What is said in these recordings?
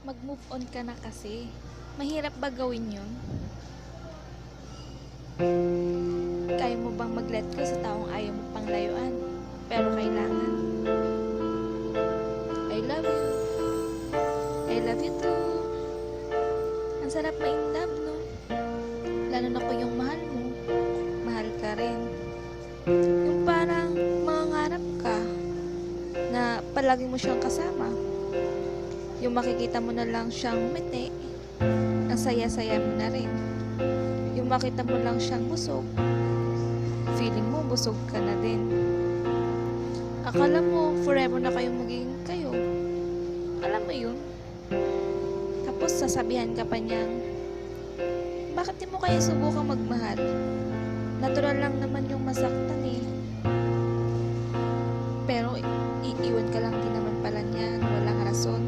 Mag-move on ka na kasi. Mahirap ba gawin yun? Kaya mo bang mag-let go sa taong ayaw mo pang layuan? Pero kailangan. I love you. I love you too. Ang sarap ma-in love, no? Lalo na ko yung mahal mo. Mahal ka rin. Yung parang mangangarap ka na palagi mo siyang kasama. Yung makikita mo na lang siyang mete, ang saya-saya mo na rin. Yung makita mo lang siyang busog, feeling mo busog ka na din. Akala mo forever na kayong magiging kayo. Alam mo yun? Tapos sasabihan ka pa niyang, bakit di mo kaya subukang magmahal? Natural lang naman yung masaktan eh. Pero iiwan ka lang din naman pala niya na walang rason.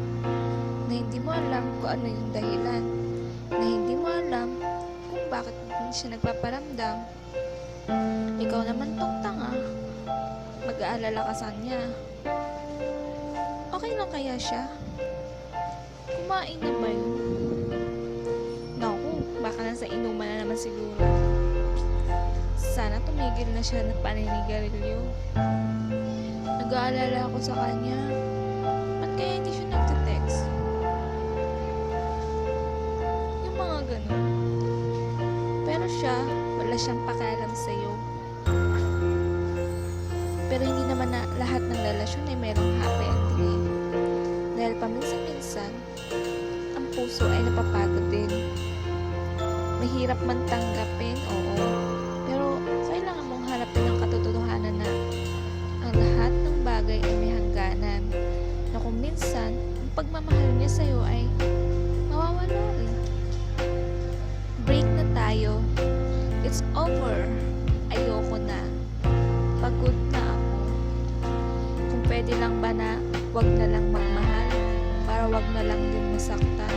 Na hindi mo alam kung ano yung dahilan. Na hindi mo alam kung bakit hindi siya nagpaparamdam. Ikaw naman tong tanga. Mag-aalala ka sa kanya. Okay lang kaya siya? Kumain na ba yun? Naku, baka nasa inuman na naman siguro. Sana tumigil na siya na paninigarilyo. Nag-aalala ako sa kanya. Ba't kaya hindi siya nagte-text? Yung mga ganun. Pero siya, wala siyang pakialam sa'yo. Pero hindi naman na lahat ng relasyon ay merong happy ending. Dahil paminsan-minsan, ang puso ay napapagod din. Mahirap man tanggapin, oo. Pero kailangan mong harapin ang katotohanan na ang lahat ng bagay ay may hangganan. Na kung minsan, ang pagmamahal niya sa'yo ay mawawala rin. Break na tayo. It's over. Ayoko na. Pagod na ako. Kung pwede lang ba na wag na lang magmahal para wag na lang din masaktan.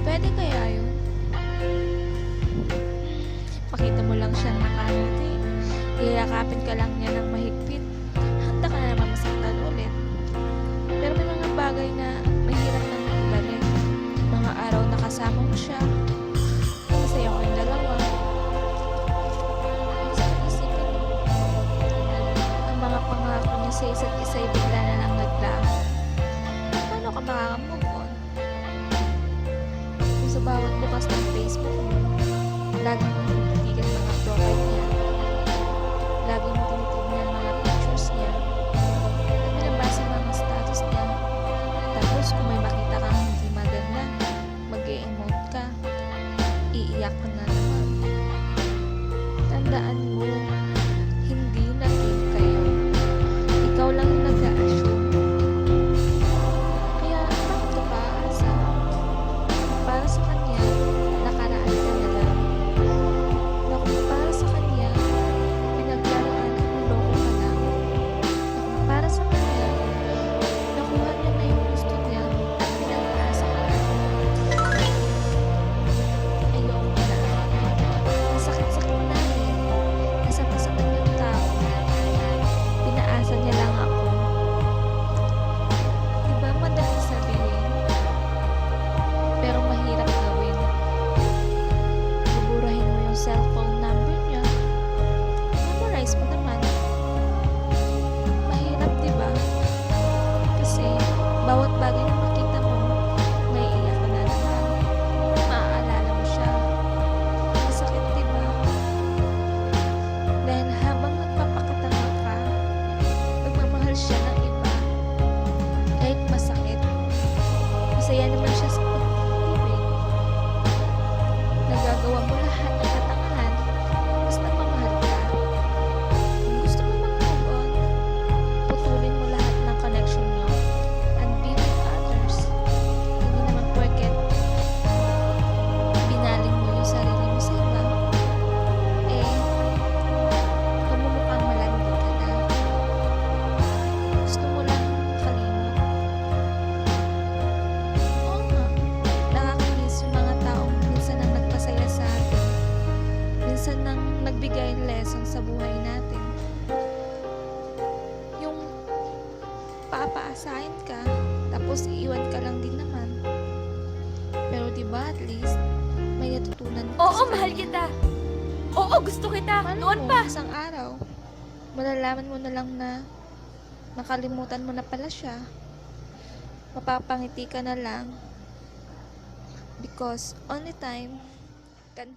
Pwede kaya yun? Makita mo lang siyang nakangiti. Iyakapin ka lang niya ng mahigpit. Handa ka na naman masaktan ulit. Pero may mga bagay na mahirap na ibalik. Mga araw na kasama mo siya. Masaya ko yung dalawa. Minsan isipin mo, ang mga pangako niya sa isa't isa ay bigla na lang naglaho. Paano ka makakamove on? Kung sa bawat bukas ng Facebook mo, lagi mong tinitigan mga profile niya. Lagi mong tinitignan mga pictures niya. At binabasa mga status niya. Tapos kung may makita kang hindi maganda, mag-e-emote ka. Iiyak ka na naman. Tandaan mo, hindi naging kayo. Ikaw lang yung nag-a-assume. Kaya bakit ka paasa? Para sa kanya, nakaraan ka na lang. Na kung para sa kanya, pinaglaruan at niloko ka lang. Na kung para sa kanya, nakuha niya na yung gusto niya at pinag-aasa ka lang. Ayoko na. Masakit-sakit na eh. Nasakit-sakit yung tao. Pinaasa niya lang ako. Diba madaling sabihin? Pero mahirap gawin. Buburahin mo yung cellphone number niya. Memorize mo naman. Mahirap, diba? Kasi bawat bagay na makita mo, maiiyak ka na naman. Maaalala mo siya. Masakit, diba? Dahil habang nagpapakatanga ka, nagmamahal siya ng iba. Kahit masakit, masaya naman siya sa pag-ibig. Nagagawa mo lahat ng katangahan, basta mamahal ka. Kung gusto mo mag-move on, putulin mo lahat ng connection nyo and be with others. Hindi naman porket binaling mo yung sarili mo sa iba, eh, lumumukhang malandi ka na. Gusto mo lang kalimot. Oo nga, nakakamiss yung mga taong minsan nang nagpasaya sa atin. Minsan nang nagbigay lesson sa buhay natin. Yung papaasahin ka, tapos Tapos iiwan ka lang din naman. Pero di ba at least may natutunan ka Oo, sa mahal kanya. kita. Oo, gusto kita. Malay Noon mo, pa. isang araw, malalaman mo na lang na nakalimutan mo na pala siya. Mapapangiti ka na lang because only time can